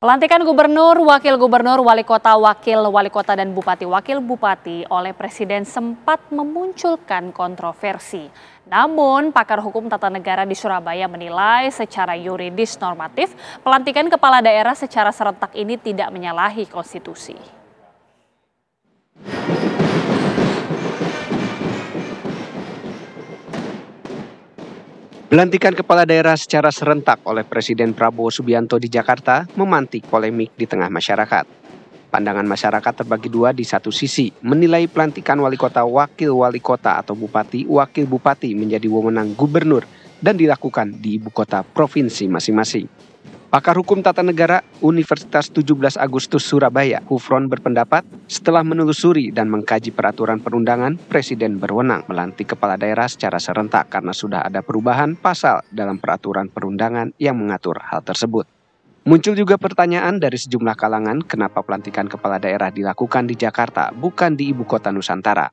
Pelantikan gubernur, wakil gubernur, wali kota, dan bupati wakil bupati oleh Presiden sempat memunculkan kontroversi. Namun, pakar hukum tata negara di Surabaya menilai secara yuridis normatif, pelantikan kepala daerah secara serentak ini tidak menyalahi konstitusi. Pelantikan kepala daerah secara serentak oleh Presiden Prabowo Subianto di Jakarta memantik polemik di tengah masyarakat. Pandangan masyarakat terbagi dua. Di satu sisi, menilai pelantikan wali kota, wakil wali kota atau bupati, wakil bupati menjadi wewenang gubernur dan dilakukan di ibu kota provinsi masing-masing. Pakar hukum tata negara Universitas 17 Agustus Surabaya, Hufron berpendapat setelah menelusuri dan mengkaji peraturan perundangan, Presiden berwenang melantik kepala daerah secara serentak karena sudah ada perubahan pasal dalam peraturan perundangan yang mengatur hal tersebut. Muncul juga pertanyaan dari sejumlah kalangan kenapa pelantikan kepala daerah dilakukan di Jakarta bukan di ibu kota Nusantara.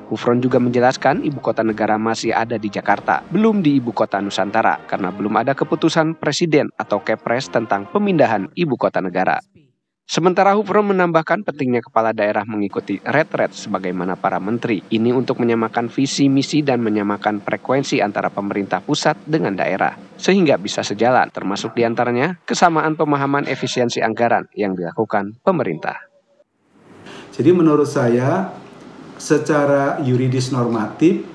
Hufron juga menjelaskan ibu kota negara masih ada di Jakarta, belum di ibu kota Nusantara karena belum ada keputusan Presiden atau Kepres tentang pemindahan ibu kota negara. Sementara Hufron menambahkan pentingnya kepala daerah mengikuti retret sebagaimana para menteri. Ini untuk menyamakan visi misi dan menyamakan frekuensi antara pemerintah pusat dengan daerah, sehingga bisa sejalan, termasuk diantaranya kesamaan pemahaman efisiensi anggaran yang dilakukan pemerintah. Jadi menurut saya, secara yuridis normatif,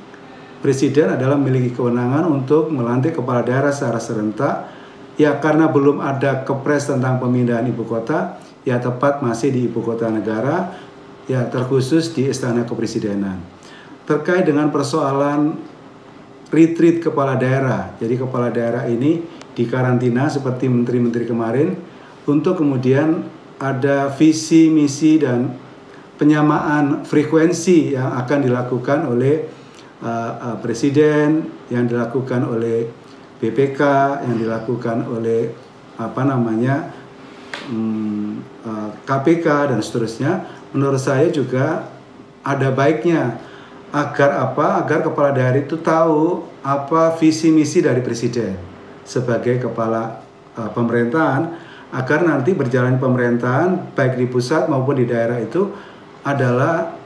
Presiden adalah memiliki kewenangan untuk melantik kepala daerah secara serentak. Ya karena belum ada kepres tentang pemindahan ibu kota, ya tepat masih di ibu kota negara, ya terkhusus di Istana Kepresidenan. Terkait dengan persoalan retreat kepala daerah, jadi kepala daerah ini dikarantina seperti menteri-menteri kemarin, untuk kemudian ada visi, misi, dan penyamaan frekuensi yang akan dilakukan oleh Presiden, yang dilakukan oleh BPK, yang dilakukan oleh KPK dan seterusnya. Menurut saya juga ada baiknya agar kepala daerah itu tahu apa visi misi dari Presiden sebagai kepala pemerintahan, agar nanti berjalan pemerintahan baik di pusat maupun di daerah itu adalah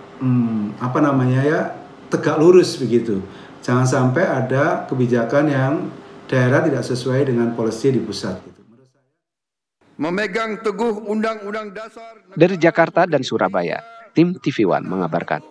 tegak lurus begitu. Jangan sampai ada kebijakan yang daerah tidak sesuai dengan polisi di pusat. Memegang teguh Undang-Undang Dasar. Dari Jakarta dan Surabaya, tim TV One mengabarkan.